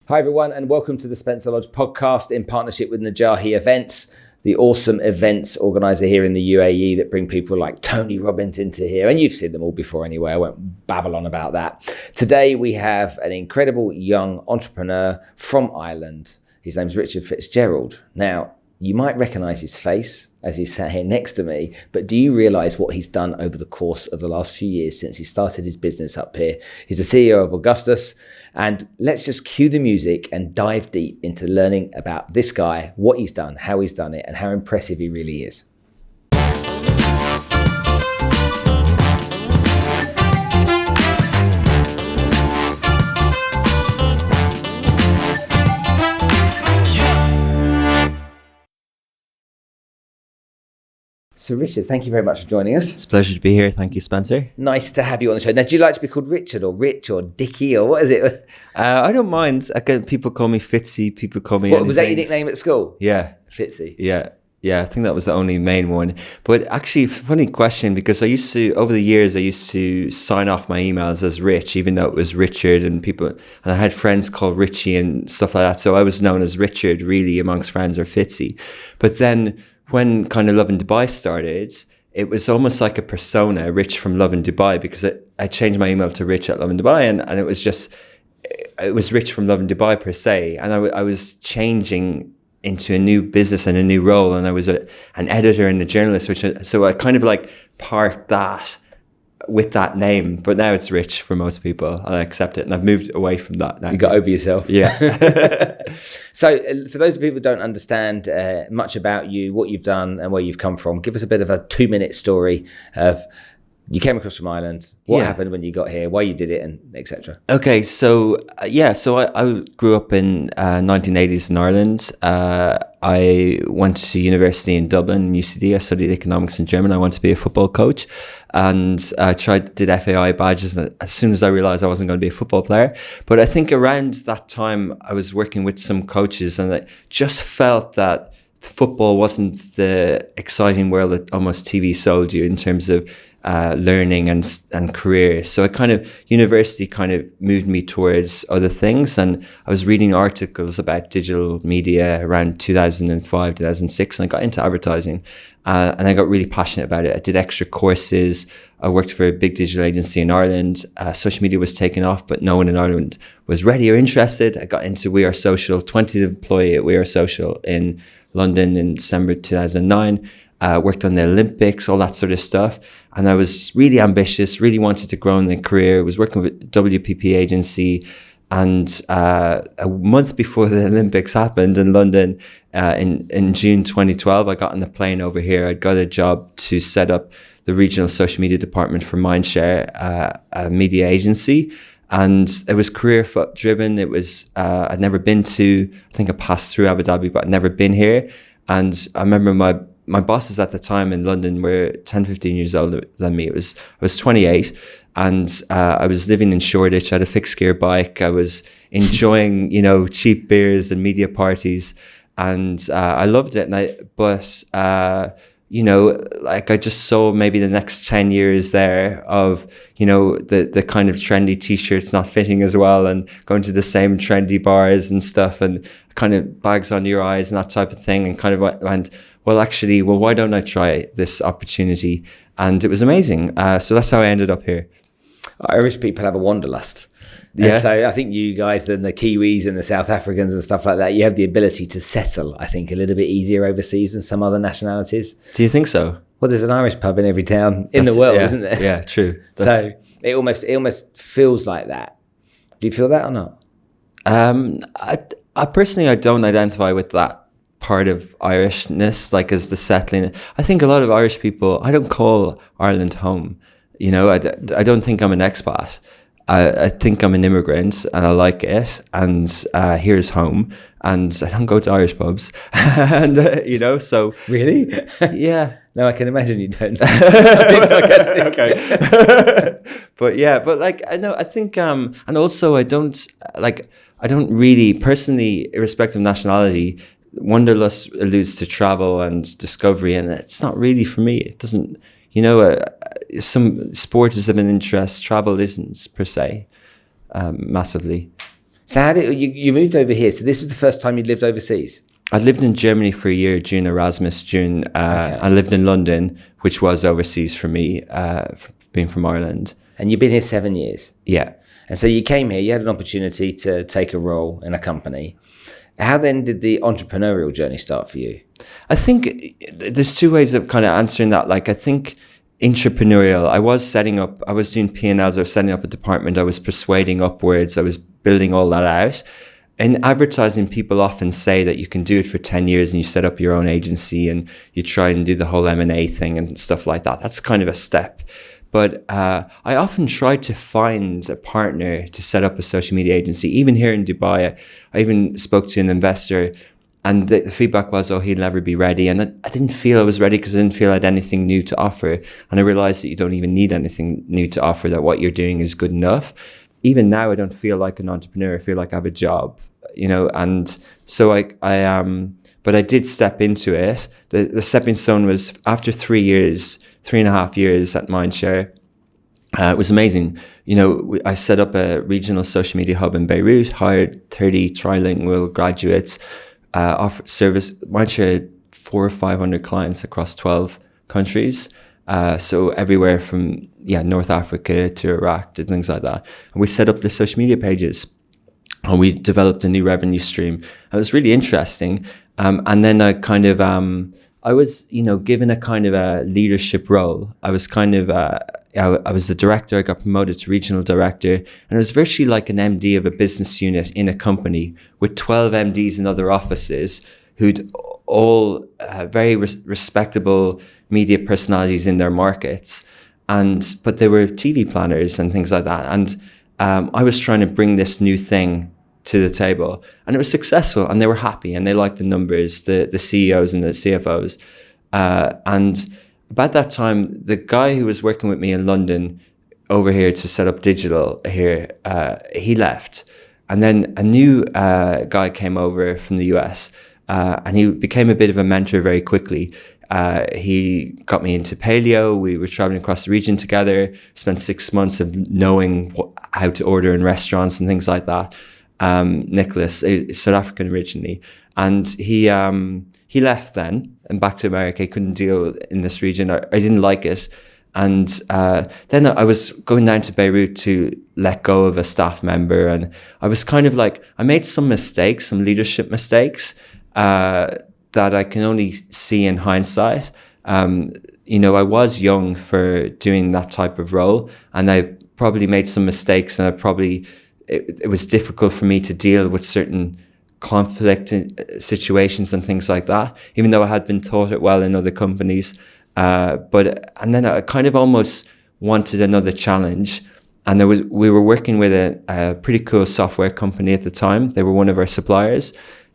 Hi everyone, and welcome to the Spencer Lodge podcast in partnership with Najahi Events, the awesome events organizer here in the UAE that bring people like Tony Robbins into here. And you've seen them all before anyway, I won't babble on about that. Today we have an incredible young entrepreneur from Ireland. His name's Richard Fitzgerald. Now, you might recognize his face as he's sat here next to me, but do you realize what he's done over the course of the last few years since he started his business up here? He's the CEO of Augustus, and let's just cue the music and dive deep into learning about this guy, what he's done, how he's done it, and how impressive he really is. So Richard, thank you very much for joining us. It's a pleasure to be here. Thank you, Spencer. Nice to have you on the show. Now, do you like to be called Richard or Rich or Dickie or what is it? I don't mind. People call me Fitzy. People call me. What was that your nickname at school? Yeah, Fitzy. Yeah. I think that was the only main one. But actually, funny question, because over the years, I used to sign off my emails as Rich, even though it was Richard, and I had friends called Richie and stuff like that. So I was known as Richard really amongst friends, or Fitzy. But then when kind of Love in Dubai started, it was almost like a persona, Rich from Love in Dubai, because I changed my email to Rich at Love in Dubai, and it was Rich from Love in Dubai per se. And I was changing into a new business and a new role, and I was an editor and a journalist, so I kind of like parked that with that name, but now it's Rich for most people, and I accept it, and I've moved away from that now. You got over yourself. Yeah. So for those people who don't understand much about you, what you've done and where you've come from, give us a bit of a 2-minute story of you came across from Ireland, what happened when you got here, why you did it, and etc. Okay, so I grew up in 1980s in Ireland. I went to university in Dublin, UCD. I studied economics and German. I wanted to be a football coach, and did FAI badges. And as soon as I realized I wasn't going to be a football player, but I think around that time I was working with some coaches, and I just felt that football wasn't the exciting world that almost TV sold you in terms of learning and career. So university kind of moved me towards other things, and I was reading articles about digital media around 2005, 2006, and I got into advertising, and I got really passionate about it. I did extra courses. I worked for a big digital agency in Ireland. Social media was taking off, but no one in Ireland was ready or interested. I got into We Are Social, 20th employee at We Are Social in London in December 2009. Worked on the Olympics, all that sort of stuff. And I was really ambitious, really wanted to grow in the career. I was working with WPP agency. And a month before the Olympics happened in London, in June 2012, I got on the plane over here. I got a job to set up the regional social media department for Mindshare, a media agency. And it was career driven. It was, I'd never been to, I think I passed through Abu Dhabi, but I'd never been here. And I remember my bosses at the time in London were 10, 15 years older than me. I was 28, and I was living in Shoreditch. I had a fixed gear bike. I was enjoying, cheap beers and media parties, and I loved it. I just saw maybe the next 10 years there of, the kind of trendy t-shirts not fitting as well, and going to the same trendy bars and stuff, and kind of bags on your eyes and that type of thing, and kind of went, why don't I try this opportunity? And it was amazing. So that's how I ended up here. Irish people have a wanderlust. Yeah. And so I think you guys, then the Kiwis and the South Africans and stuff like that, you have the ability to settle, I think, a little bit easier overseas than some other nationalities. Do you think so? Well, there's an Irish pub in every town in the world, isn't there? Yeah, true. So it almost feels like that. Do you feel that or not? I personally, I don't identify with that part of Irishness, like as the settling. I think a lot of Irish people, I don't call Ireland home. I don't think I'm an expat. I think I'm an immigrant, and I like it, and here's home, and I don't go to Irish pubs, and so really, yeah. No, I can imagine you don't. A bit sarcastic. Okay. but I think, and also I don't really personally, irrespective of nationality, wanderlust alludes to travel and discovery, and it's not really for me. It doesn't, some sport is of an interest, travel isn't per se, massively. So how did you moved over here? So this was the first time you'd lived overseas? I lived in Germany for a year during Erasmus. I lived in London, which was overseas for me, being from Ireland. And you've been here 7 years? Yeah. And so you came here, you had an opportunity to take a role in a company. How then did the entrepreneurial journey start for you? I think there's two ways of kind of answering that. Like, I think entrepreneurial, I was doing P&Ls, I was setting up a department, I was persuading upwards, I was building all that out. In advertising, people often say that you can do it for 10 years and you set up your own agency and you try and do the whole M&A thing and stuff like that. That's kind of a step. But I often tried to find a partner to set up a social media agency. Even here in Dubai, I even spoke to an investor and the feedback was, oh, he'll never be ready. And I didn't feel I was ready because I didn't feel I had anything new to offer. And I realized that you don't even need anything new to offer, that what you're doing is good enough. Even now, I don't feel like an entrepreneur. I feel like I have a job, and so but I did step into it. The stepping stone was after 3.5 years at Mindshare. It was amazing. I set up a regional social media hub in Beirut, hired 30 trilingual graduates, offered service. Mindshare had 400 or 500 clients across 12 countries. So everywhere from North Africa to Iraq to things like that. And we set up the social media pages and we developed a new revenue stream. It was really interesting. And then I was, given a kind of a leadership role. I was I was the director. I got promoted to regional director, and it was virtually like an MD of a business unit in a company with 12 MDs in other offices who'd all very respectable media personalities in their markets, but they were TV planners and things like that. And I was trying to bring this new thing to the table, and it was successful, and they were happy, and they liked the numbers, the CEOs and the CFOs. And about that time, the guy who was working with me in London over here to set up digital here, he left. And then a new guy came over from the US, and he became a bit of a mentor very quickly. He got me into paleo. We were traveling across the region together, spent 6 months of knowing how to order in restaurants and things like that. Nicholas, South African originally, and he left then and back to America. He couldn't deal in this region. I didn't like it. And then I was going down to Beirut to let go of a staff member. And I was kind of like, I made some mistakes, some leadership mistakes that I can only see in hindsight. I was young for doing that type of role, and I probably made some mistakes, and it was difficult for me to deal with certain conflict situations and things like that, even though I had been taught it well in other companies. And then I kind of almost wanted another challenge. And we were working with a pretty cool software company at the time. They were one of our suppliers.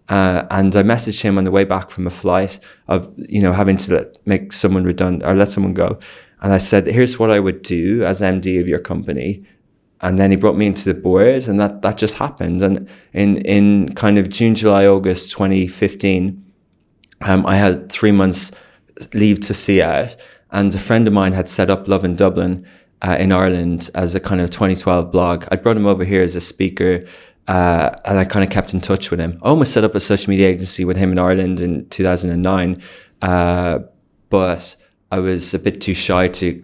And I messaged him on the way back from a flight of, having to make someone redundant or let someone go. And I said, here's what I would do as MD of your company. And then he brought me into the board, and that just happened. And in kind of June, July, August 2015, I had 3 months leave to see out. And a friend of mine had set up Love in Dublin in Ireland as a kind of 2012 blog. I brought him over here as a speaker, and I kind of kept in touch with him. I almost set up a social media agency with him in Ireland in 2009, but I was a bit too shy to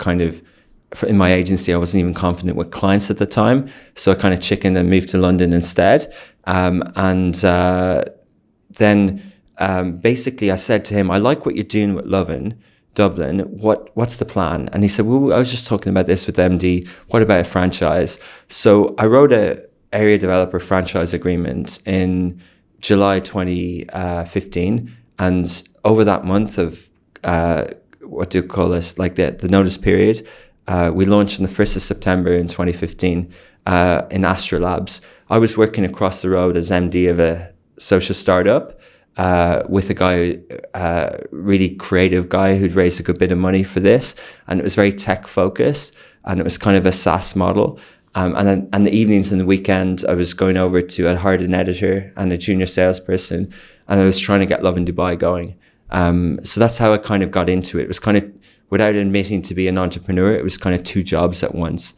in my agency. I wasn't even confident with clients at the time. So I kind of chickened and moved to London instead. Then basically I said to him, I like what you're doing with Lovin' Dublin. What's the plan? And he said, well, I was just talking about this with MD. What about a franchise? So I wrote a area developer franchise agreement in July 2015. And over that month of, what do you call it? Like the notice period, we launched on the 1st of September in 2015 in Astra Labs. I was working across the road as MD of a social startup with a guy, really creative guy who'd raised a good bit of money for this. And it was very tech focused, and it was kind of a SaaS model. And the evenings and the weekend, I was going over to, I hired an editor and a junior salesperson, and I was trying to get Love in Dubai going. So that's how I kind of got into it. It was kind of, without admitting to be an entrepreneur, it was kind of two jobs at once.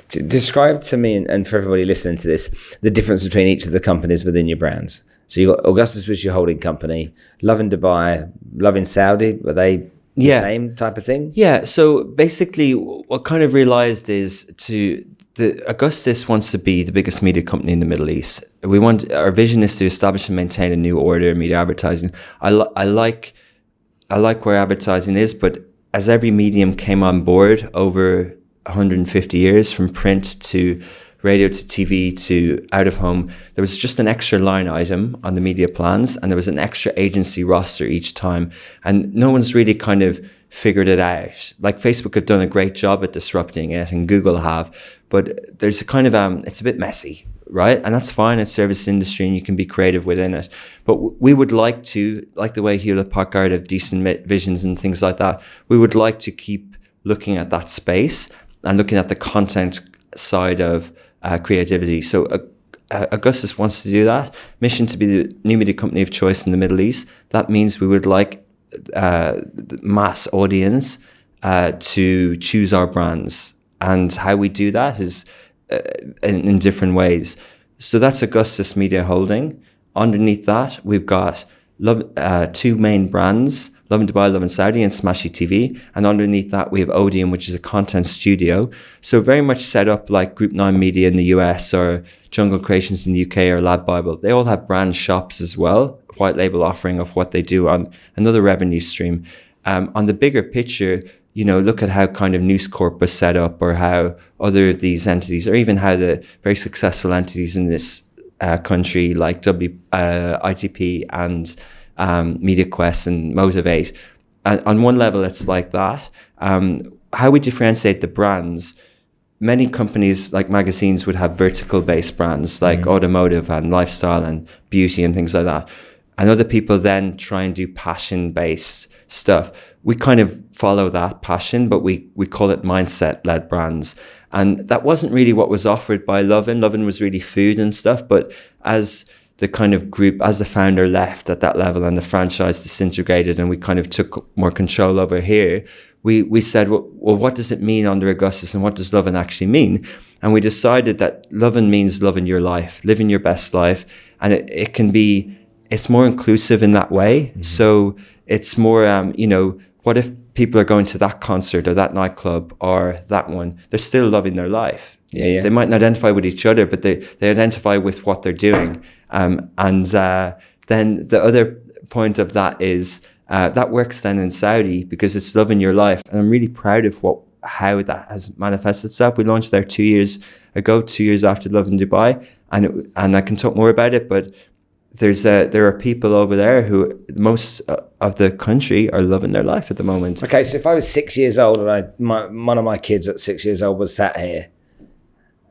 Describe to me, and for everybody listening to this, the difference between each of the companies within your brands. So you got Augustus, was your holding company, Love in Dubai, Love in Saudi. Were they the same type of thing? Yeah. So basically, what kind of realized is Augustus wants to be the biggest media company in the Middle East. Our vision is to establish and maintain a new order in media advertising. I like where advertising is, but as every medium came on board over 150 years, from print to radio to TV to out of home, there was just an extra line item on the media plans, and there was an extra agency roster each time, and no one's really kind of figured it out. Like Facebook have done a great job at disrupting it, and Google have, but there's a kind of it's a bit messy, right? And that's fine. It's service industry, and you can be creative within it. But we would like to, like the way Hewlett Packard have decent visions and things like that, we would like to keep looking at that space and looking at the content side of creativity. So Augustus wants to do that. Mission to be the new media company of choice in the Middle East. That means we would like the mass audience to choose our brands. And how we do that is in different ways. So that's Augustus Media Holding. Underneath that, we've got two main brands, Love in Dubai, Love in Saudi, and Smashy TV. And underneath that, we have Odeon, which is a content studio. So very much set up like Group 9 Media in the US or Jungle Creations in the UK or Lad Bible. They all have brand shops as well, white label offering of what they do on another revenue stream. On the bigger picture, look at how kind of News Corp was set up, or how other of these entities, or even how the very successful entities in this country like ITP and MediaQuest and Motivate. And on one level, it's like that. How we differentiate the brands, many companies like magazines would have vertical-based brands like automotive and lifestyle and beauty and things like that. And other people then try and do passion-based stuff. We kind of follow that passion, but we call it mindset-led brands. And that wasn't really what was offered by Lovin. Lovin was really food and stuff, but as the kind of group, as the founder left at that level and the franchise disintegrated and we kind of took more control over here, we said, well, what does it mean under Augustus, and what does Lovin actually mean? And we decided that Lovin means loving your life, living your best life. And it can be, it's more inclusive in that way. Mm-hmm. So it's more, what if people are going to that concert or that nightclub or that one? They're still loving their life. Yeah. They might not identify with each other, but they identify with what they're doing. And then the other point of that is that works then in Saudi because it's loving your life. And I'm really proud of how that has manifested itself. We launched there 2 years ago, 2 years after Love in Dubai. And I can talk more about it, but there are people over there who most of the country are loving their life at the moment. Okay, so if I was 6 years old and one of my kids at 6 years old was sat here,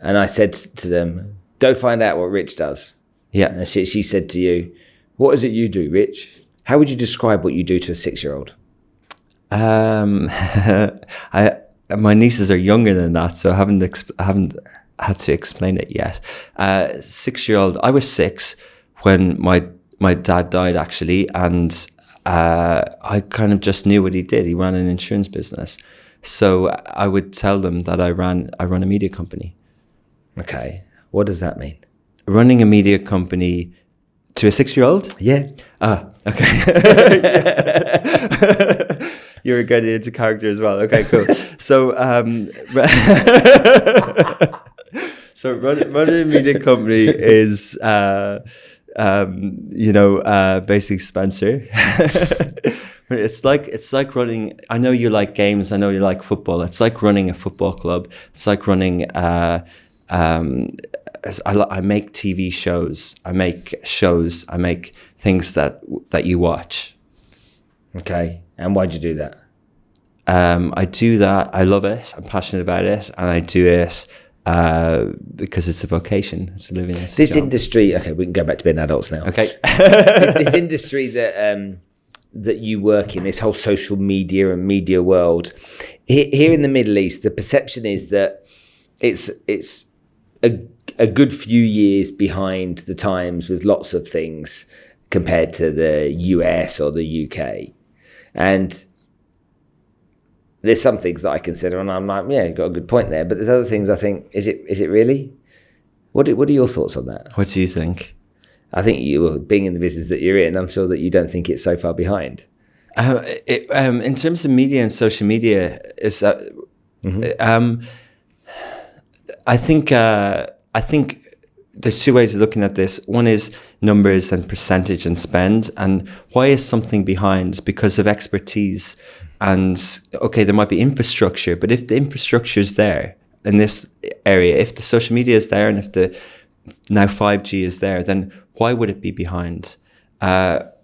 and I said to them, "Go find out what Rich does." Yeah, and she said to you, "What is it you do, Rich?" How would you describe what you do to a 6-year-old? My nieces are younger than that, so I haven't had to explain it yet. 6-year-old, I was 6 when my dad died, actually, and I kind of just knew what he did. He ran an insurance business, so I would tell them that I run a media company. Okay, what does that mean? Running a media company to a 6-year-old? Yeah. Okay. You're getting into character as well. Okay, cool. So, running a media company is, basically Spencer. It's like running. I know you like games. I know you like football. It's like running a football club. It's like running. I make TV shows. I make things that you watch. Okay. And why'd you do that? I do that. I love it. I'm passionate about it, and I do it because it's a vocation. It's a living. This industry. Okay, we can go back to being adults now. Okay. This industry that you work in, this whole social media and media world, here in the Middle East, the perception is that it's a good few years behind the times with lots of things compared to the US or the UK. And there's some things that I consider, and I'm like, yeah, you've got a good point there. But there's other things I think, is it really? What are your thoughts on that? What do you think? I think being in the business that you're in, I'm sure that you don't think it's so far behind. In terms of media and social media, I think there's two ways of looking at this. One is numbers and percentage and spend, and why is something behind? Because of expertise. And okay, there might be infrastructure, but if the infrastructure is there in this area, if the social media is there, and if the now 5G is there, then why would it be behind? And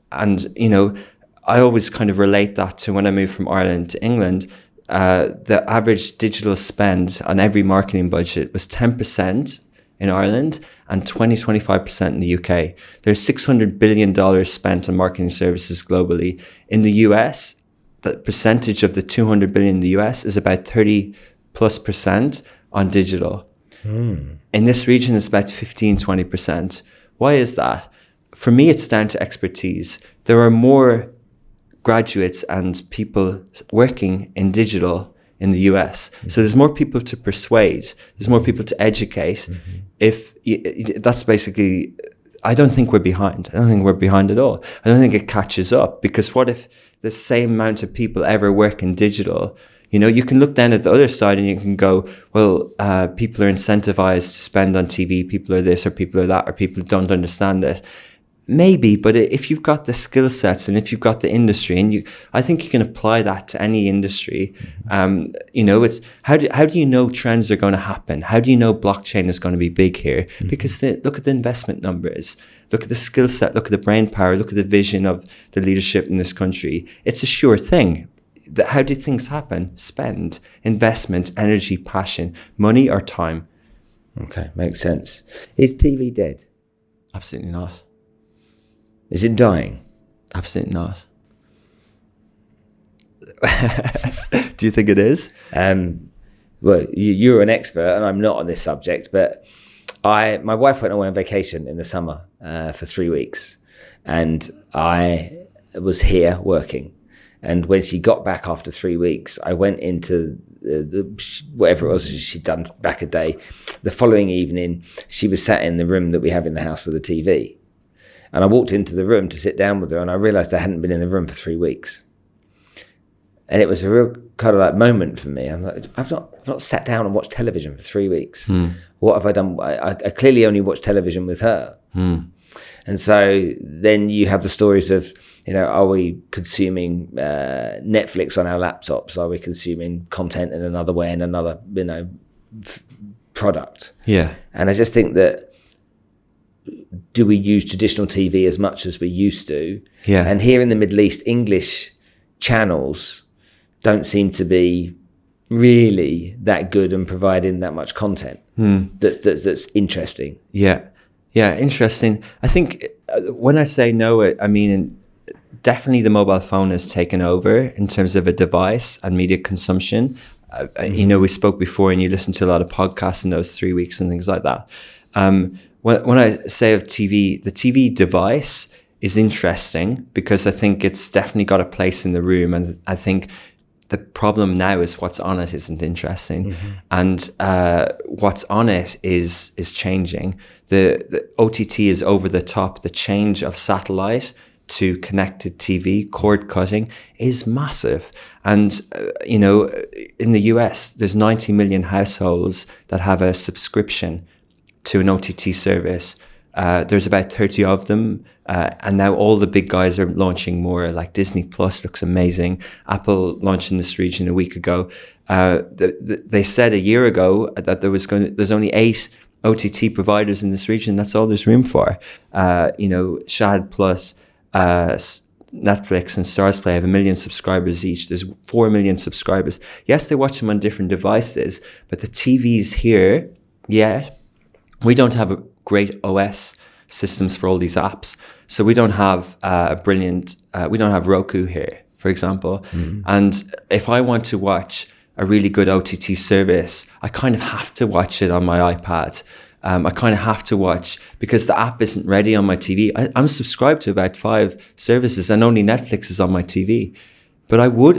I always kind of relate that to when I moved from Ireland to England. The average digital spend on every marketing budget was 10% in Ireland and 20-25% in the UK. There's $600 billion spent on marketing services globally. In the US, the percentage of the 200 billion in the US is about 30+% on digital. In this region, it's about 15-20%. Why is that? For me, it's down to expertise. There are more graduates and people working in digital in the US. So there's more people to persuade. There's more people to educate. That's basically, I don't think we're behind. I don't think we're behind at all. I don't think it catches up, because what if the same amount of people ever work in digital? You can look then at the other side and you can go, well, people are incentivized to spend on TV. People are this or people are that, or people don't understand it. Maybe, but if you've got the skill sets and if you've got the industry, and I think you can apply that to any industry. It's how do you know trends are going to happen? How do you know blockchain is going to be big here? Because look at the investment numbers, look at the skill set, look at the brain power, look at the vision of the leadership in this country. It's a sure thing. How do things happen? Spend, investment, energy, passion, money, or time. Okay, makes sense. Is TV dead? Absolutely not. Is it dying? Absolutely not. Do you think it is? Well, you're an expert, and I'm not on this subject, but my wife went away on vacation in the summer for 3 weeks, and I was here working. And when she got back after 3 weeks, I went into whatever it was she'd done back a day. The following evening, she was sat in the room that we have in the house with a TV. And I walked into the room to sit down with her, and I realized I hadn't been in the room for 3 weeks. And it was a real kind of like moment for me. I'm like, I've not sat down and watched television for 3 weeks. What have I done? I clearly only watched television with her. And so then you have the stories of, are we consuming Netflix on our laptops? Are we consuming content in another way, in another, product? Yeah. And I just think that, do we use traditional TV as much as we used to? Yeah. And here in the Middle East, English channels don't seem to be really that good and providing that much content that's interesting. Yeah, interesting. I think when I say no, I mean definitely the mobile phone has taken over in terms of a device and media consumption. We spoke before, and you listened to a lot of podcasts in those 3 weeks and things like that. When I say of TV, the TV device is interesting because I think it's definitely got a place in the room, and I think the problem now is what's on it isn't interesting, and what's on it is changing. The OTT is over the top. The change of satellite to connected TV, cord cutting, is massive. And in the US, there's 90 million households that have a subscription to an OTT service. There's about 30 of them, and now all the big guys are launching more. Like Disney Plus looks amazing. Apple launched in this region a week ago. They said a year ago that there's only 8 OTT providers in this region. That's all there's room for. Shahad Plus, Netflix and Stars Play have 1 million subscribers each. There's 4 million subscribers. Yes, they watch them on different devices, but the TVs here, we don't have a great OS systems for all these apps. So we don't have we don't have Roku here, for example. And if I want to watch a really good OTT service, I kind of have to watch it on my iPad. I kind of have to watch because the app isn't ready on my TV. I'm subscribed to about 5 services and only Netflix is on my TV. But I would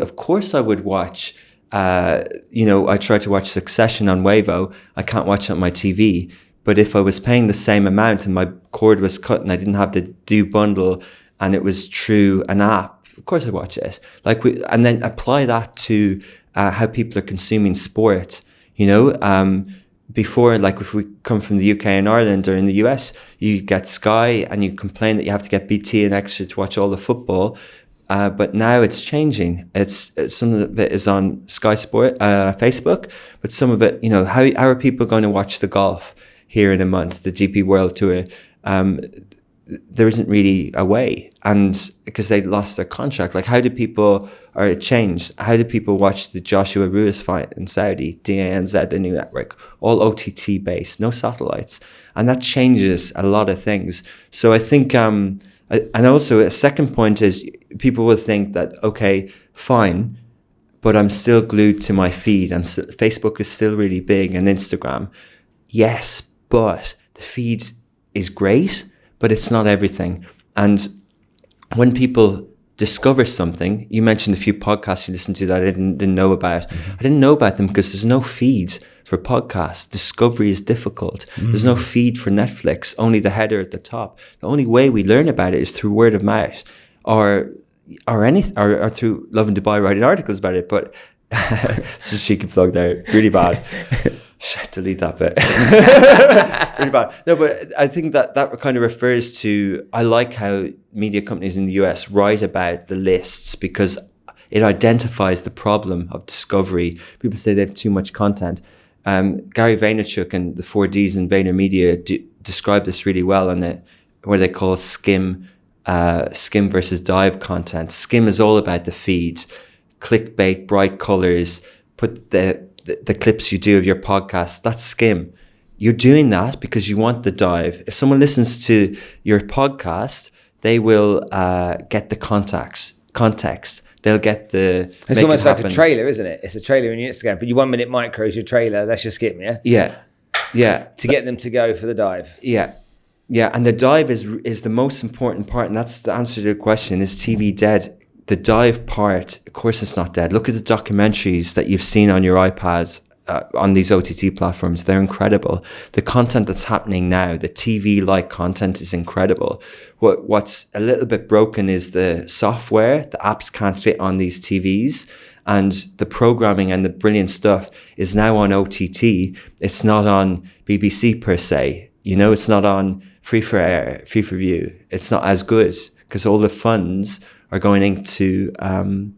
watch I tried to watch Succession on Wavo. I can't watch it on my TV. But if I was paying the same amount and my cord was cut and I didn't have the do bundle and it was through an app, of course I'd watch it. And then apply that to how people are consuming sport. Before, like if we come from the UK and Ireland or in the US, you get Sky and you complain that you have to get BT and extra to watch all the football. But now it's changing. It's some of it is on Sky Sport, Facebook, but some of it, how are people going to watch the golf here in a month, the GP World Tour? There isn't really a way, and because they lost their contract. Like, how do people, or it changed, how do people watch the Joshua Ruiz fight in Saudi, DANZ, the new network, all OTT based, no satellites, and that changes a lot of things. So I think, and also a second point is people will think that, okay, fine, but I'm still glued to my feed. Facebook is still really big, and Instagram, yes, but the feed is great, but it's not everything. And when people discover something, you mentioned a few podcasts you listened to that I didn't know about. Mm-hmm. I didn't know about them because there's no feed for podcasts. Discovery is difficult. Mm-hmm. There's no feed for Netflix, only the header at the top. The only way we learn about it is through word of mouth or through Love in Dubai writing articles about it. But it's a cheeky plug there, really bad. Shit, delete that bit. Really bad. No, but I think that kind of refers to, I like how media companies in the US write about the lists because it identifies the problem of discovery. People say they have too much content. Gary Vaynerchuk and the 4Ds in VaynerMedia describe this really well on it, where they call skim versus dive content. Skim is all about the feed, clickbait, bright colors, put the clips you do of your podcast, that's skim. You're doing that because you want the dive. If someone listens to your podcast, they will get the context. They'll get the... It's almost like a trailer, isn't it? It's a trailer in your Instagram. For your 1 minute micros, your trailer, that's your skim, yeah? Yeah. To get them to go for the dive. Yeah. And the dive is the most important part. And that's the answer to the question, is TV dead? The dive part, of course it's not dead. Look at the documentaries that you've seen on your iPads on these OTT platforms. They're incredible. The content that's happening now, the TV-like content, is incredible. What's a little bit broken is the software. The apps can't fit on these TVs. And the programming and the brilliant stuff is now on OTT. It's not on BBC per se. It's not on free for air, free for view. It's not as good because all the funds are going into how much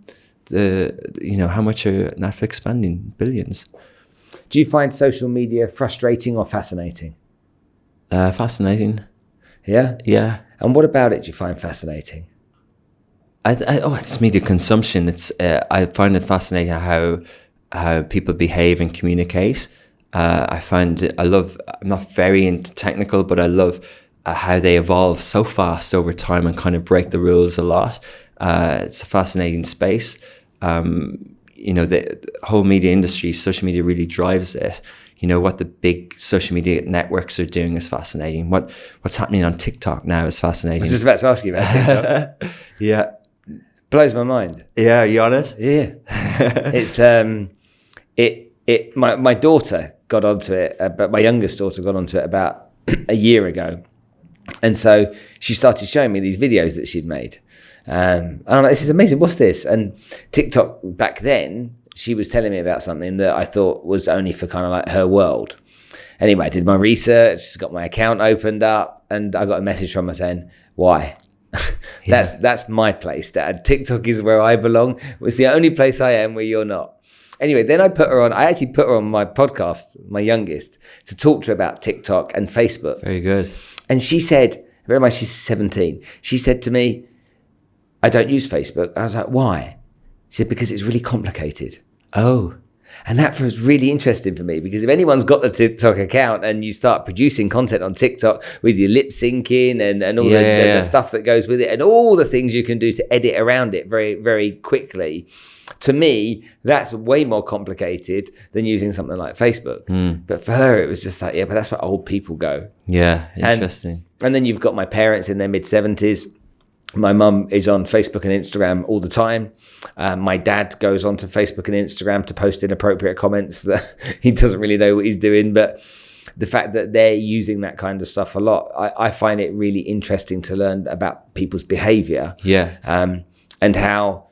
are Netflix spending? Billions. Do you find social media frustrating or fascinating? Fascinating. Yeah? Yeah. And what about it do you find fascinating? It's media consumption. I find it fascinating how people behave and communicate. I'm not very into technical, but I love how they evolve so fast over time and kind of break the rules a lot. It's a fascinating space. The whole media industry, social media really drives it. What the big social media networks are doing is fascinating. What's happening on TikTok now is fascinating. I was just about to ask you about TikTok. Yeah. Blows my mind. Yeah, you on it? Yeah. It's my daughter got onto it, but my youngest daughter got onto it about a year ago. And so she started showing me these videos that she'd made. And I'm like, this is amazing. What's this? And TikTok back then, she was telling me about something that I thought was only for kind of like her world. Anyway, I did my research, got my account opened up, and I got a message from her saying, why? Yeah. That's my place, Dad. TikTok is where I belong. It's the only place I am where you're not. Anyway, then I actually put her on my podcast, my youngest, to talk to her about TikTok and Facebook. Very good. And she said, bear in mind she's 17, she said to me, I don't use Facebook. I was like, why? She said, because it's really complicated. Oh. And that was really interesting for me, because if anyone's got a TikTok account and you start producing content on TikTok with your lip syncing and all the stuff that goes with it and all the things you can do to edit around it very, very quickly, to me, that's way more complicated than using something like Facebook. But for her, it was just like, but that's where old people go. Yeah, interesting. And then you've got my parents in their mid-70s. My mum is on Facebook and Instagram all the time. My dad goes onto Facebook and Instagram to post inappropriate comments that he doesn't really know what he's doing. But the fact that they're using that kind of stuff a lot, I find it really interesting to learn about people's behavior. Yeah. And how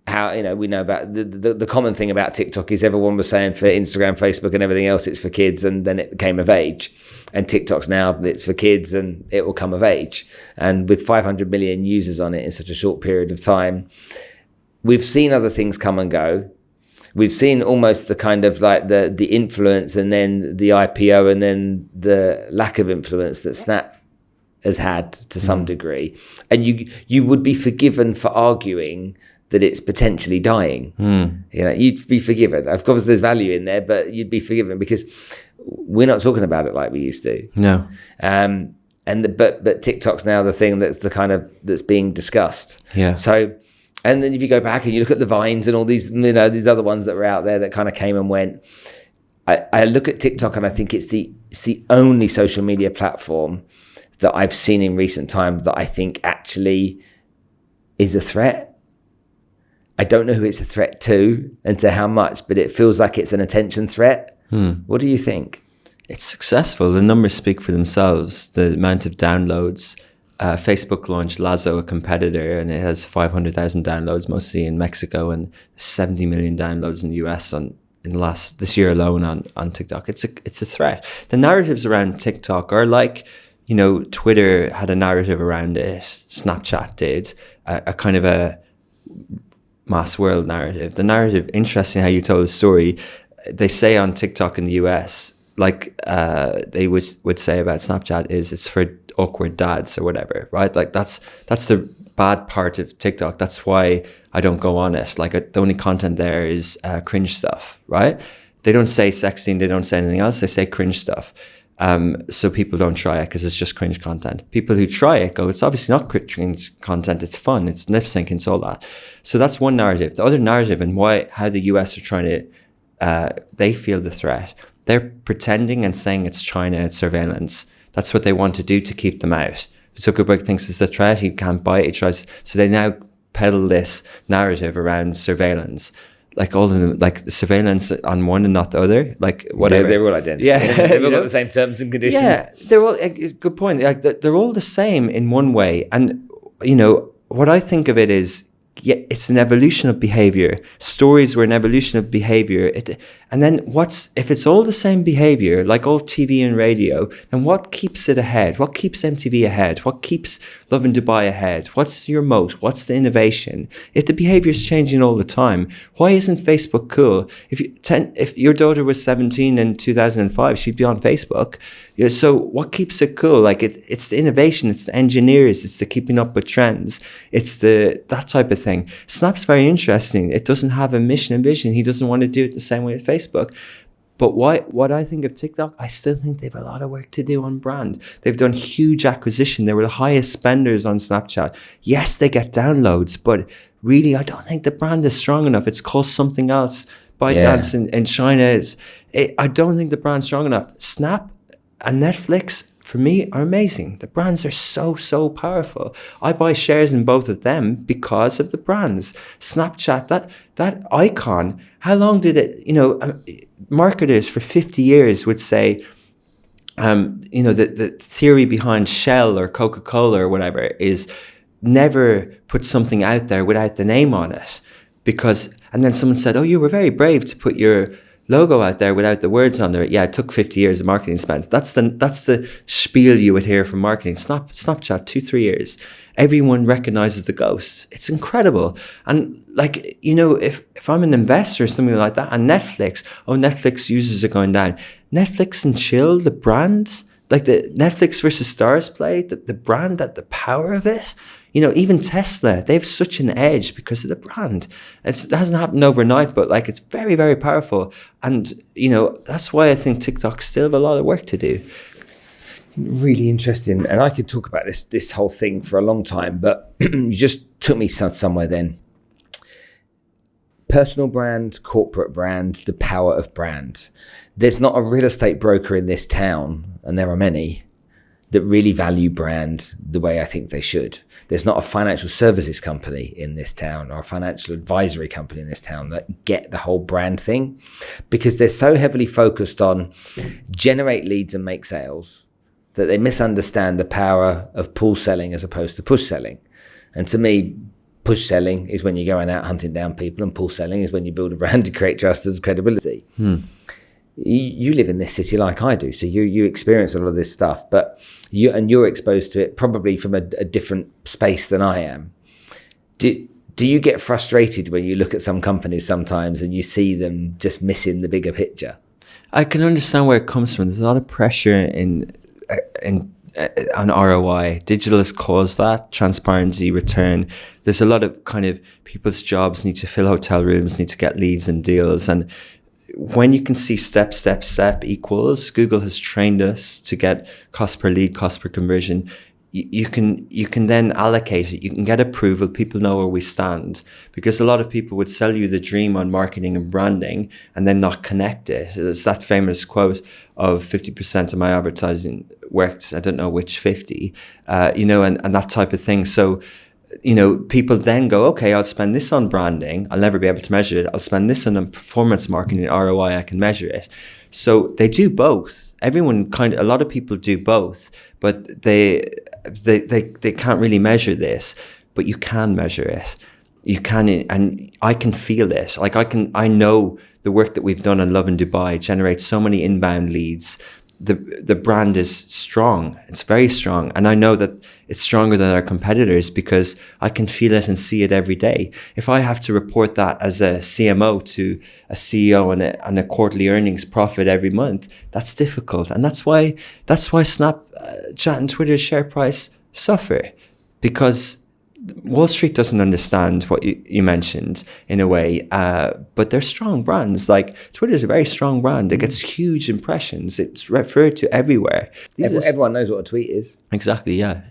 we know about the common thing about TikTok is everyone was saying for Instagram, Facebook and everything else, it's for kids, and then it came of age. And TikTok's now, it's for kids and it will come of age. And with 500 million users on it in such a short period of time, we've seen other things come and go. We've seen almost the kind of like the influence and then the IPO and then the lack of influence that Snap has had to some degree. And you would be forgiven for arguing that it's potentially dying. You'd be forgiven. Of course, there's value in there, but you'd be forgiven because we're not talking about it like we used to. No. But TikTok's now the thing that's being discussed. Yeah. So, and then if you go back and you look at the Vines and all these, these other ones that were out there that kind of came and went, I look at TikTok and I think it's the only social media platform that I've seen in recent times that I think actually is a threat. I don't know who it's a threat to and to how much, but it feels like it's an attention threat. What do you think? It's successful. The numbers speak for themselves. The amount of downloads. Facebook launched Lazo, a competitor, and it has 500,000 downloads, mostly in Mexico, and 70 million downloads in the US this year alone on TikTok. It's a threat. The narratives around TikTok are like, Twitter had a narrative around it. Snapchat did a kind of a mass world narrative. The narrative, interesting how you told the story. They say on TikTok in the US, like they would say about Snapchat, is it's for awkward dads or whatever, right? Like that's the bad part of TikTok. That's why I don't go on it. Like the only content there is cringe stuff, right? They don't say sexting, they don't say anything else. They say cringe stuff. So people don't try it because it's just cringe content. People who try it go, it's obviously not cringe content. It's fun. It's lip syncing. It's all that. So that's one narrative. The other narrative and how the US are trying to, they feel the threat. They're pretending and saying it's China, it's surveillance. That's what they want to do to keep them out. Zuckerberg thinks it's a threat. He can't buy it. He tries. So they now peddle this narrative around surveillance. Like all of them, like the surveillance on one and not the other, like whatever. They're all identical. Yeah, they've all got the same terms and conditions. Yeah, they're all good point. Like they're all the same in one way, and what I think of it is, it's an evolution of behavior. Stories were an evolution of behavior. And then if it's all the same behavior, like all TV and radio, then what keeps it ahead? What keeps MTV ahead? What keeps Lovin Dubai ahead? What's your moat? What's the innovation? If the behavior is changing all the time, why isn't Facebook cool? If your daughter was 17 in 2005, she'd be on Facebook. So what keeps it cool? Like it's the innovation, it's the engineers, it's the keeping up with trends, it's that type of thing. Snap's very interesting. It doesn't have a mission and vision. He doesn't want to do it the same way as Facebook. But what I think of TikTok, I still think they have a lot of work to do on brand. They've done huge acquisition. They were the highest spenders on Snapchat. Yes, they get downloads, but really, I don't think the brand is strong enough. It's called something else. ByteDance in China I don't think the brand's strong enough. Snap and Netflix, for me, are amazing. The brands are so powerful. I buy shares in both of them because of the brands. Snapchat, that icon, how long did it, marketers for 50 years would say, the theory behind Shell or Coca-Cola or whatever is never put something out there without the name on it. And then someone said, oh, you were very brave to put your logo out there without the words under it. Yeah, it took 50 years of marketing spend. That's the spiel you would hear from marketing. Snapchat, 2-3 years. Everyone recognizes the ghosts. It's incredible. And if I'm an investor or something like that, and Netflix users are going down. Netflix and Chill, the brands, like the Netflix versus Stars play, the brand, the power of it. Even Tesla, they have such an edge because of the brand. It hasn't happened overnight, but it's very, very powerful. And, that's why I think TikTok still have a lot of work to do. Really interesting. And I could talk about this whole thing for a long time, but you just took me somewhere then. Personal brand, corporate brand, the power of brand. There's not a real estate broker in this town, and there are many, that really value brand the way I think they should. There's not a financial services company in this town or a financial advisory company in this town that get the whole brand thing, because they're so heavily focused on generate leads and make sales that they misunderstand the power of pull selling as opposed to push selling. And to me, push selling is when you're going out hunting down people, and pull selling is when you build a brand to create trust and credibility. You live in this city like I do, so you experience a lot of this stuff, but you're exposed to it probably from a different space than I am. Do you get frustrated when you look at some companies sometimes and you see them just missing the bigger picture? I can understand where it comes from. There's a lot of pressure on ROI. Digital has caused that. Transparency, return. There's a lot of kind of people's jobs need to fill hotel rooms, need to get leads and deals. And when you can see step equals, Google has trained us to get cost per lead, cost per conversion. You can then allocate it. You can get approval. People know where we stand, because a lot of people would sell you the dream on marketing and branding and then not connect it. It's that famous quote of 50% of my advertising worked. I don't know which 50, and that type of thing. So, people then go, okay, I'll spend this on branding. I'll never be able to measure it. I'll spend this on performance marketing, ROI. I can measure it. So they do both. A lot of people do both, but they can't really measure this, but you can measure it. You can, and I can feel it. Like I know the work that we've done on Love in Dubai generates so many inbound leads. The brand is strong. It's very strong. And I know that it's stronger than our competitors because I can feel it and see it every day. If I have to report that as a CMO to a CEO and a quarterly earnings profit every month, that's difficult. And that's why Snapchat and Twitter's share price suffer, because Wall Street doesn't understand what you mentioned in a way, but they're strong brands. Like Twitter is a very strong brand. It gets huge impressions. It's referred to everywhere. Everyone knows what a tweet is. Exactly. Yeah.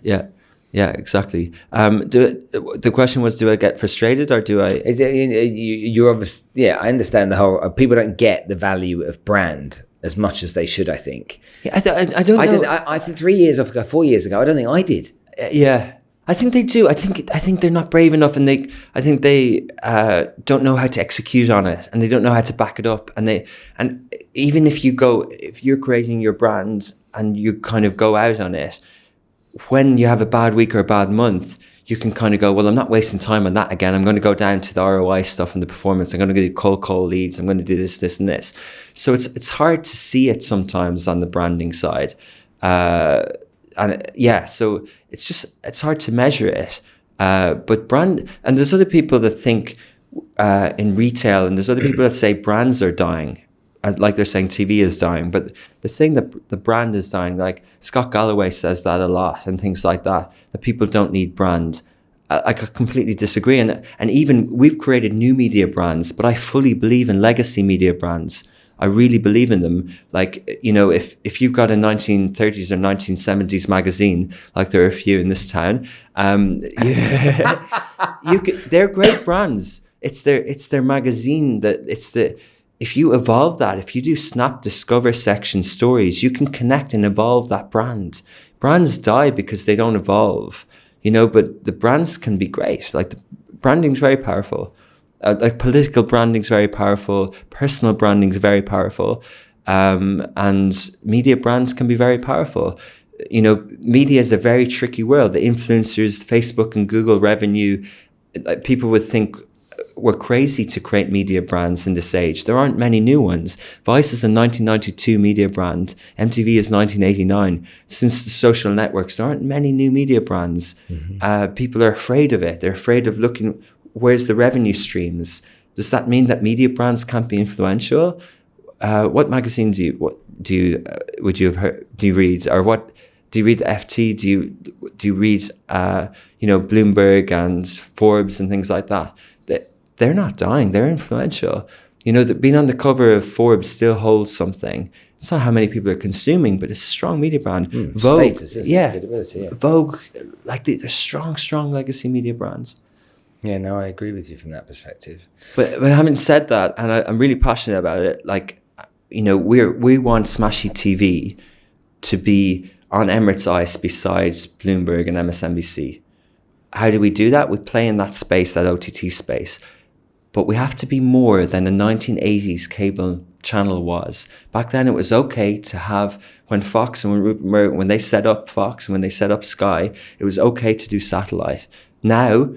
Exactly. The question was, do I get frustrated or do I? Is it, you're obviously, yeah, I understand the whole. People don't get the value of brand as much as they should, I think. Yeah, I don't know. I think 3 years ago, 4 years ago, I don't think I did. Yeah. I think they do. I think they're not brave enough, and I think they don't know how to execute on it, and they don't know how to back it up. And even if you're creating your brand and you kind of go out on it, when you have a bad week or a bad month, you can kind of go, well, I'm not wasting time on that again. I'm going to go down to the ROI stuff and the performance. I'm going to do cold call leads. I'm going to do this, and this. So it's hard to see it sometimes on the branding side. So it's hard to measure it. But brand, and there's other people that think in retail, and there's other people that say brands are dying. Like they're saying TV is dying, but they're saying that the brand is dying. Like Scott Galloway says that a lot, and things like that people don't need brand. I completely disagree. And even we've created new media brands, but I fully believe in legacy media brands. I really believe in them. Like, if you've got a 1930s or 1970s magazine, like there are a few in this town, they're great brands. It's their magazine if you evolve that, if you do Snap Discover section stories, you can connect and evolve that brand. Brands die because they don't evolve, but the brands can be great. Like the branding's very powerful. Like political branding's very powerful. Personal branding's very powerful. And media brands can be very powerful. Media is a very tricky world. The influencers, Facebook and Google revenue, people would think we're crazy to create media brands in this age. There aren't many new ones. Vice is a 1992 media brand. MTV is 1989. Since the social networks, there aren't many new media brands. Mm-hmm. People are afraid of it. They're afraid of looking, where's the revenue streams? Does that mean that media brands can't be influential? What magazine do you read, or what do you read? FT? Do you read Bloomberg and Forbes and things like that? They're not dying. They're influential. Being on the cover of Forbes still holds something. It's not how many people are consuming, but it's a strong media brand. Vogue, status, credibility, yeah. Vogue, like they're strong legacy media brands. Yeah, no, I agree with you from that perspective. But having said that, and I'm really passionate about it, like, we want Smashy TV to be on Emirates Ice besides Bloomberg and MSNBC. How do we do that? We play in that space, that OTT space. But we have to be more than the 1980s cable channel was. Back then it was okay to have, when Fox and when they set up Fox, when they set up Sky, it was okay to do satellite. Now,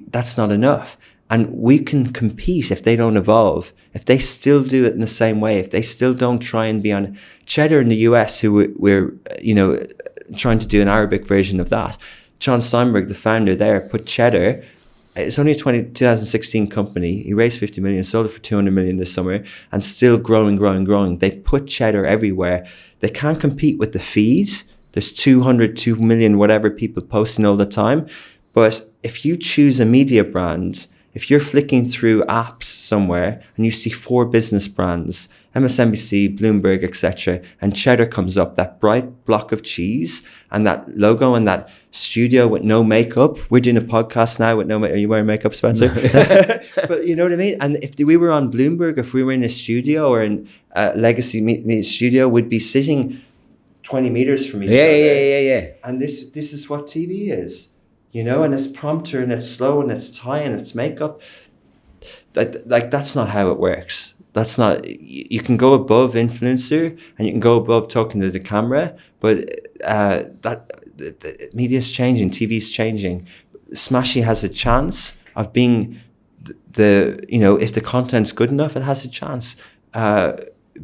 that's not enough. And we can compete if they don't evolve, if they still do it in the same way, if they still don't try and be on Cheddar in the US, who we're trying to do an Arabic version of that. John Steinberg, the founder there, put Cheddar. It's only a 2016 company. He raised 50 million, sold it for 200 million this summer, and still growing. They put Cheddar everywhere. They can't compete with the feeds. There's 2 million, whatever people posting all the time. But if you choose a media brand, if you're flicking through apps somewhere and you see 4 business brands, MSNBC, Bloomberg, etc., and Cheddar comes up, that bright block of cheese and that logo and that studio with no makeup. We're doing a podcast now with no makeup. Are you wearing makeup, Spencer? No. But you know what I mean? And if we were on Bloomberg, if we were in a studio or in a legacy media studio, we'd be sitting 20 meters from each other. Yeah. And this is what TV is. And it's prompter and it's slow and it's tie and it's makeup. That's not how it works. That's not, you can go above influencer and you can go above talking to the camera, but the media's changing, TV's changing. Smashy has a chance of being if the content's good enough, it has a chance.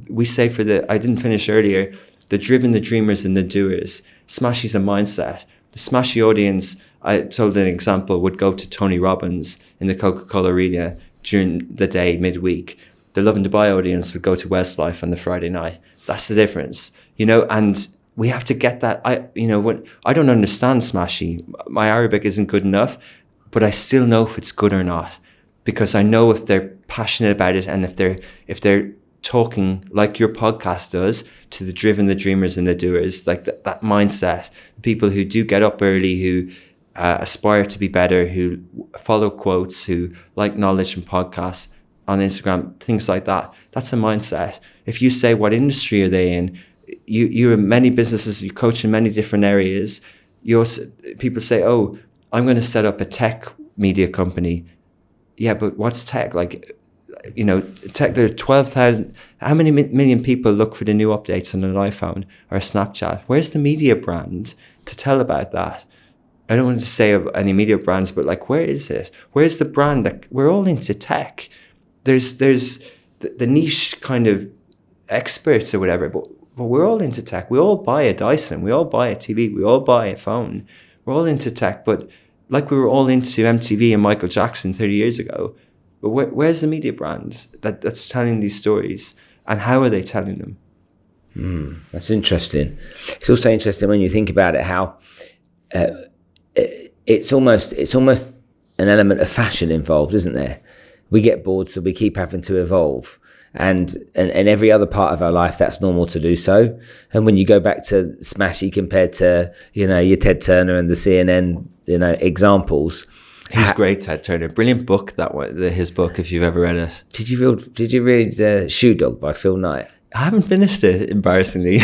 We say I didn't finish earlier, the driven, the dreamers and the doers. Smashy's a mindset. The Smashy audience, I told an example, would go to Tony Robbins in the Coca-Cola Arena during the day, midweek. The Love and Dubai audience would go to Westlife on the Friday night. That's the difference, and we have to get that. I don't understand Smashy. My Arabic isn't good enough, but I still know if it's good or not, because I know if they're passionate about it and if they're talking like your podcast does to the driven, the dreamers and the doers, like that mindset, people who do get up early, who aspire to be better, who follow quotes, who like knowledge and podcasts on Instagram, things like that. That's a mindset. If you say, what industry are they in? You have many businesses, you coach in many different areas. People say, oh, I'm going to set up a tech media company. Yeah, but what's tech? Tech, there are 12,000. How many million people look for the new updates on an iPhone or a Snapchat? Where's the media brand to tell about that? I don't want to say of any media brands, but where is it? Where's the brand? We're all into tech. There's the niche kind of experts or whatever, but we're all into tech. We all buy a Dyson. We all buy a TV. We all buy a phone. We're all into tech, but we were all into MTV and Michael Jackson 30 years ago. But where's the media brand that's telling these stories, and how are they telling them? That's interesting. It's also interesting when you think about it, how it's almost an element of fashion involved, isn't there? We get bored, so we keep having to evolve. And every other part of our life, that's normal to do so. And when you go back to Smashy compared to, your Ted Turner and the CNN, examples. He's great, Ted Turner. Brilliant book, that one, his book, if you've ever read it. Did you read Shoe Dog by Phil Knight? I haven't finished it, embarrassingly.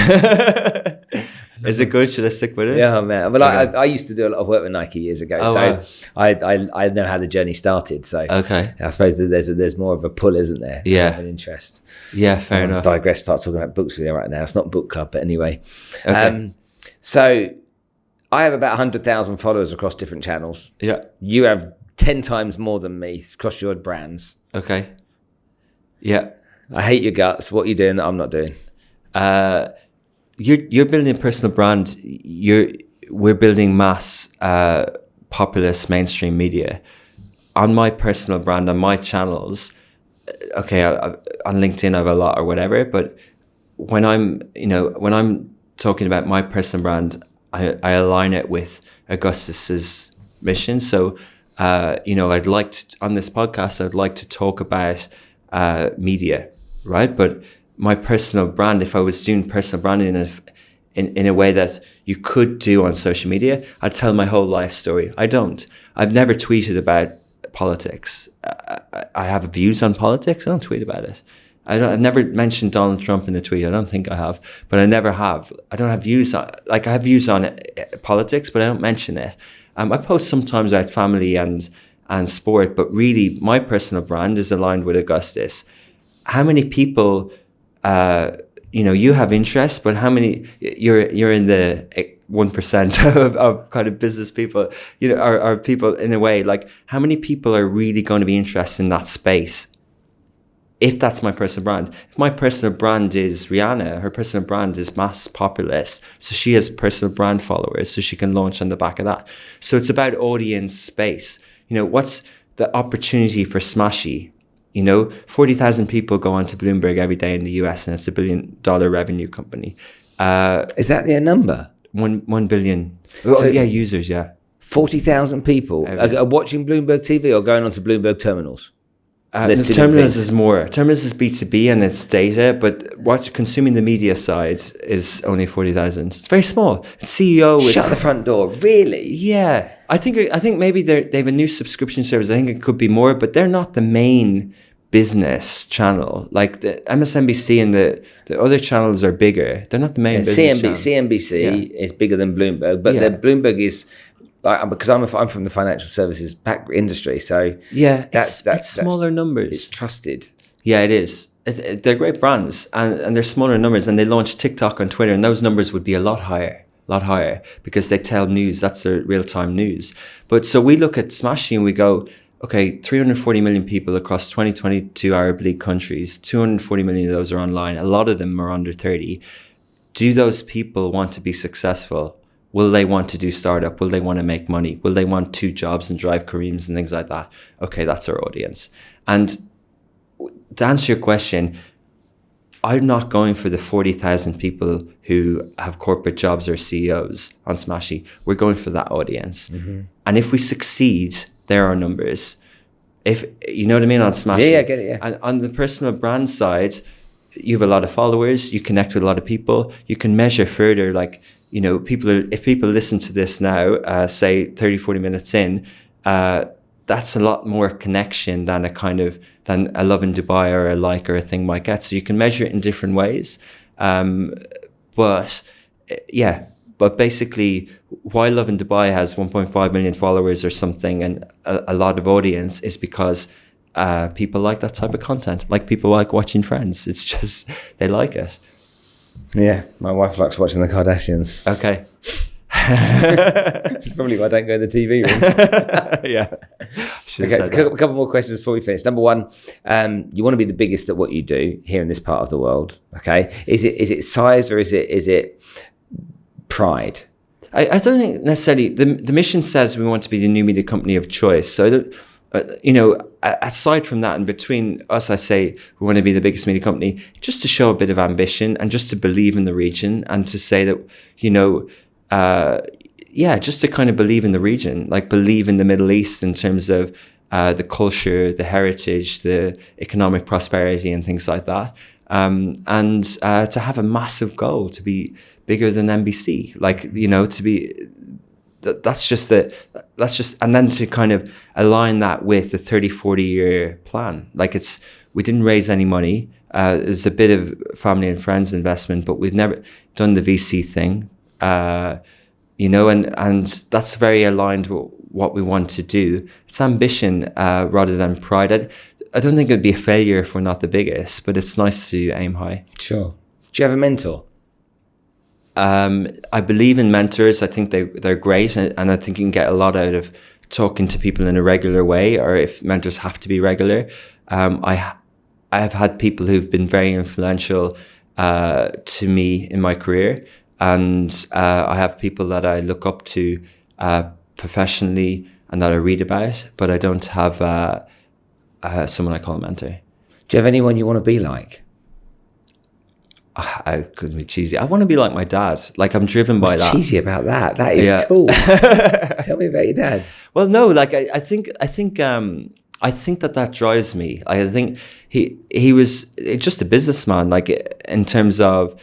Is it good? Should I stick with it? Yeah, man. Well, okay. I used to do a lot of work with Nike years ago, so wow. I know how the journey started. So okay, I suppose that there's more of a pull, isn't there? Yeah, of an interest. Yeah, fair enough. Digress. Start talking about books with you right now. It's not book club, but anyway. Okay. So I have about 100,000 followers across different channels. Yeah. You have 10 times more than me across your brands. Okay. Yeah. I hate your guts. What are you doing that I'm not doing? You're building a personal brand. We're building mass, populist mainstream media. On my personal brand, on my channels, okay, on LinkedIn I have a lot or whatever, but when I'm talking about my personal brand, I align it with Augustus's mission. So, I'd like to, on this podcast, I'd like to talk about media, right? But my personal brand, if I was doing personal branding in a way that you could do on social media, I'd tell my whole life story. I don't. I've never tweeted about politics. I have views on politics. I don't tweet about it. I've never mentioned Donald Trump in a tweet. I don't think I have, but I never have. I don't have views on, like I have views on politics, but I don't mention it. I post sometimes about family and sport, but really my personal brand is aligned with Augustus. How many people, you have interest, but how many, you're in the 1% of kind of business people, are people in a way, like how many people are really going to be interested in that space? If that's my personal brand. If my personal brand is Rihanna, her personal brand is mass populist. So she has personal brand followers, so she can launch on the back of that. So it's about audience space. What's the opportunity for Smashy? 40,000 people go onto Bloomberg every day in the US, and it's $1 billion revenue company. Is that their number? 1 billion. So Users, yeah. 40,000 people are watching Bloomberg TV or going onto Bloomberg terminals? Terminals is more. Terminals is B2B and it's data, but consuming the media side is only 40,000. It's very small. It's CEO. Shut the front door. Really? Yeah. I think maybe they have a new subscription service. I think it could be more, but they're not the main business channel. Like the MSNBC and the other channels are bigger. They're not the main business channel. CNBC is bigger than Bloomberg, but the Bloomberg is... because I'm from the financial services industry, so that's smaller numbers. It's trusted. Yeah, it is. They're great brands, and they're smaller numbers. And they launched TikTok on Twitter, and those numbers would be a lot higher because they tell news. That's their real time news. But so we look at Smashy and we go, okay, 340 million people across 22 Arab League countries. 240 million of those are online. A lot of them are under 30. Do those people want to be successful? Will they want to do startup? Will they want to make money? Will they want 2 jobs and drive Kareems and things like that? Okay, that's our audience. And to answer your question, I'm not going for the 40,000 people who have corporate jobs or CEOs on Smashy. We're going for that audience. Mm-hmm. And if we succeed, there are numbers. If you know what I mean on Smashy. Yeah, I get it, yeah. And on the personal brand side, you have a lot of followers, you connect with a lot of people, you can measure further, like, if people listen to this now, say 30, 40 minutes in, that's a lot more connection than a love in Dubai or a like or a thing might get. So you can measure it in different ways. But basically why Love in Dubai has 1.5 million followers or something and a lot of audience is because people like that type of content. Like people like watching Friends. It's just, they like it. Yeah, my wife likes watching the Kardashians. Okay. It's probably why I don't go to the TV room. Yeah. Okay, a couple more questions before we finish. Number one, you want to be the biggest at what you do here in this part of the world. Okay, is it size or is it pride? I don't think necessarily. The mission says we want to be the new media company of choice. So I don't. Aside from that, and between us, I say we want to be the biggest media company, just to show a bit of ambition and just to believe in the region and to say that, just to kind of believe in the region, like believe in the Middle East in terms of the culture, the heritage, the economic prosperity and things like that. And to have a massive goal to be bigger than NBC, to be... and then to kind of align that with the 30, 40 year plan. We didn't raise any money. There's a bit of family and friends investment, but we've never done the VC thing, and that's very aligned with what we want to do. It's ambition rather than pride. I don't think it'd be a failure if we're not the biggest, but it's nice to aim high. Sure. Do you have a mentor? I believe in mentors. I think they're great, and I think you can get a lot out of talking to people in a regular way, or if mentors have to be regular. I have had people who've been very influential to me in my career, and I have people that I look up to professionally and that I read about, but I don't have someone I call a mentor. Do you have anyone you want to be like? I could be cheesy. I want to be like my dad. I'm driven by that. What's cheesy about that? That is cool. Tell me about your dad. Well, no, I think that drives me. I think he was just a businessman. In terms of,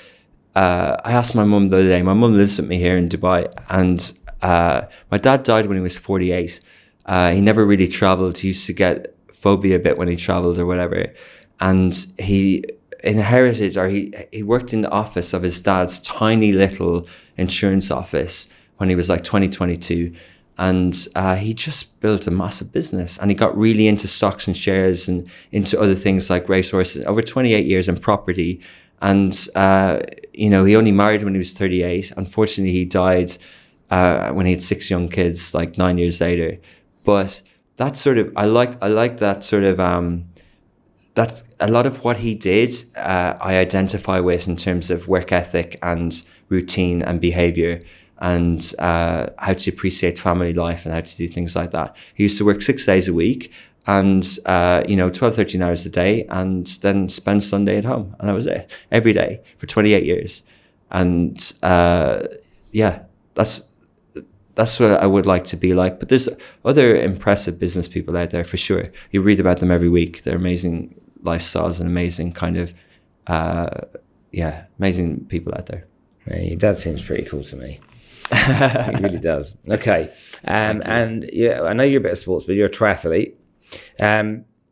I asked my mum the other day. My mum lives with me here in Dubai, and my dad died when he was 48. He never really traveled. He used to get phobia a bit when he traveled or whatever. and he inherited, or he worked in the office of his dad's tiny little insurance office when he was like 22. And he just built a massive business, and he got really into stocks and shares and into other things like racehorses over 28 years in property. And, he only married when he was 38. Unfortunately, he died when he had 6 young kids, like 9 years later. But that sort of, I like that sort of, that a lot of what he did, I identify with in terms of work ethic and routine and behavior, and how to appreciate family life and how to do things like that. He used to work 6 days a week and, 12, 13 hours a day, and then spend Sunday at home. And that was it, every day for 28 years. And that's what I would like to be like. But there's other impressive business people out there for sure. You read about them every week. They're amazing lifestyles and amazing kind of, amazing people out there. Yeah, your dad seems pretty cool to me. He really does. Okay. And yeah, I know you're a bit of sports, but you're a triathlete.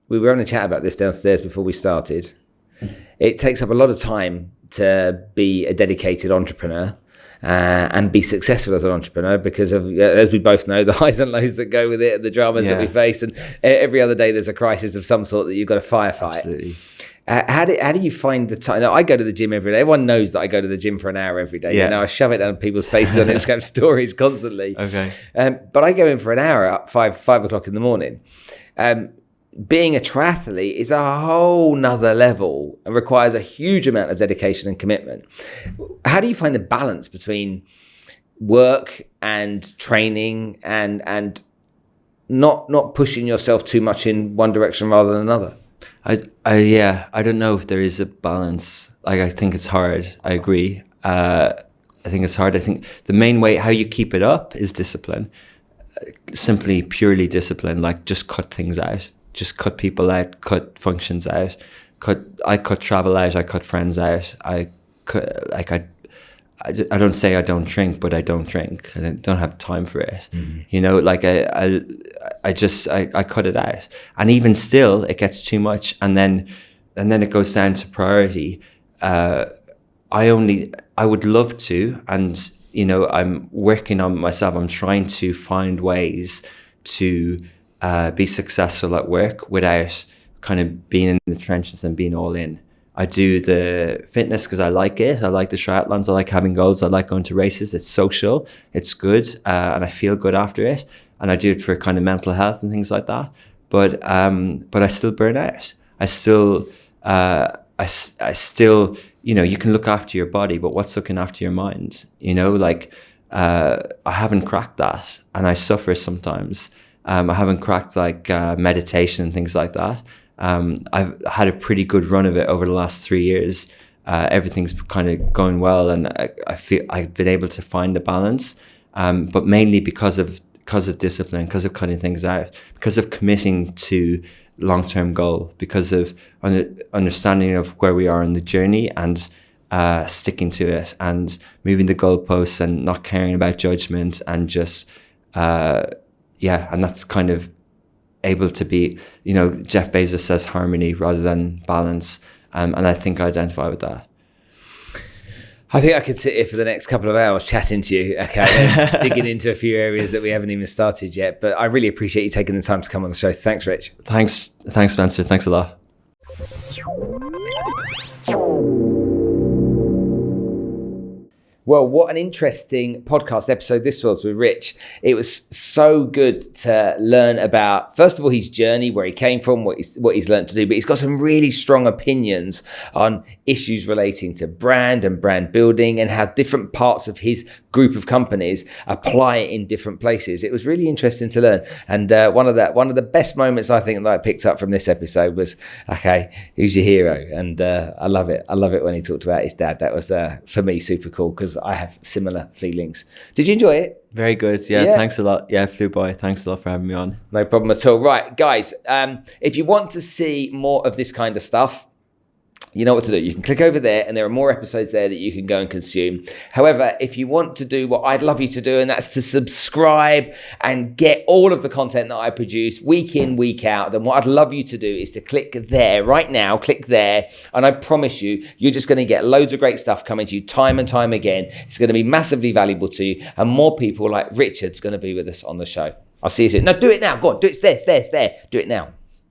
We were on a chat about this downstairs before we started. It takes up a lot of time to be a dedicated entrepreneur and be successful as an entrepreneur because of, as we both know, the highs and lows that go with it, and the dramas that we face. And every other day there's a crisis of some sort that you've got to firefight. Absolutely. How do you find the time? Now, I go to the gym every day. Everyone knows that I go to the gym for an hour every day. Yeah. You know, I shove it down people's faces on Instagram stories constantly. Okay. But I go in for an hour at 5 o'clock in the morning. Being a triathlete is a whole nother level and requires a huge amount of dedication and commitment. How do you find the balance between work and training and not pushing yourself too much in one direction rather than another? I don't know if there is a balance. Like, I think it's hard. I agree. I think it's hard. I think the main way how you keep it up is discipline. Simply, purely discipline. Like, just cut things out. Just cut people out. Cut functions out. I cut travel out. I cut friends out. I don't say I don't drink, but I don't drink. I don't have time for it. Mm-hmm. You know, like I cut it out, and even still, it gets too much, and then it goes down to priority. I would love to, and I'm working on myself. I'm trying to find ways to be successful at work without kind of being in the trenches and being all in. I do the fitness because I like it. I like the triathlons. I like having goals. I like going to races. It's social. It's good. And I feel good after it. And I do it for kind of mental health and things like that. But I still burn out. I still, you can look after your body, but what's looking after your mind? I haven't cracked that, and I suffer sometimes. I haven't cracked meditation and things like that. I've had a pretty good run of it over the last 3 years. Everything's kind of going well, and I feel I've been able to find the balance, but mainly because of discipline, because of cutting things out, because of committing to long-term goal, because of understanding of where we are in the journey and sticking to it and moving the goalposts and not caring about judgment and just and that's kind of able to be, Jeff Bezos says harmony rather than balance. And I think I identify with that. I think I could sit here for the next couple of hours chatting to you, okay, digging into a few areas that we haven't even started yet. But I really appreciate you taking the time to come on the show. So thanks, Rich. Thanks, Spencer. Thanks a lot. Well, what an interesting podcast episode this was with Rich. It was so good to learn about, first of all, his journey, where he came from, what he's learned to do, but he's got some really strong opinions on issues relating to brand and brand building and how different parts of his group of companies apply it in different places. It was really interesting to learn. And one of the best moments I think that I picked up from this episode was, okay, who's your hero? And I love it. I love it when he talked about his dad. That was, for me, super cool because I have similar feelings. Did you enjoy it? Very good. Yeah, thanks a lot. Yeah, flew by. Thanks a lot for having me on. No problem at all. Right, guys, if you want to see more of this kind of stuff, you know what to do. You can click over there and there are more episodes there that you can go and consume. However, if you want to do what I'd love you to do, and that's to subscribe and get all of the content that I produce week in, week out, then what I'd love you to do is to click there right now, click there. And I promise you, you're just going to get loads of great stuff coming to you time and time again. It's going to be massively valuable to you. And more people like Richard's going to be with us on the show. I'll see you soon. No, do it now. Go on, do it there. Do it now.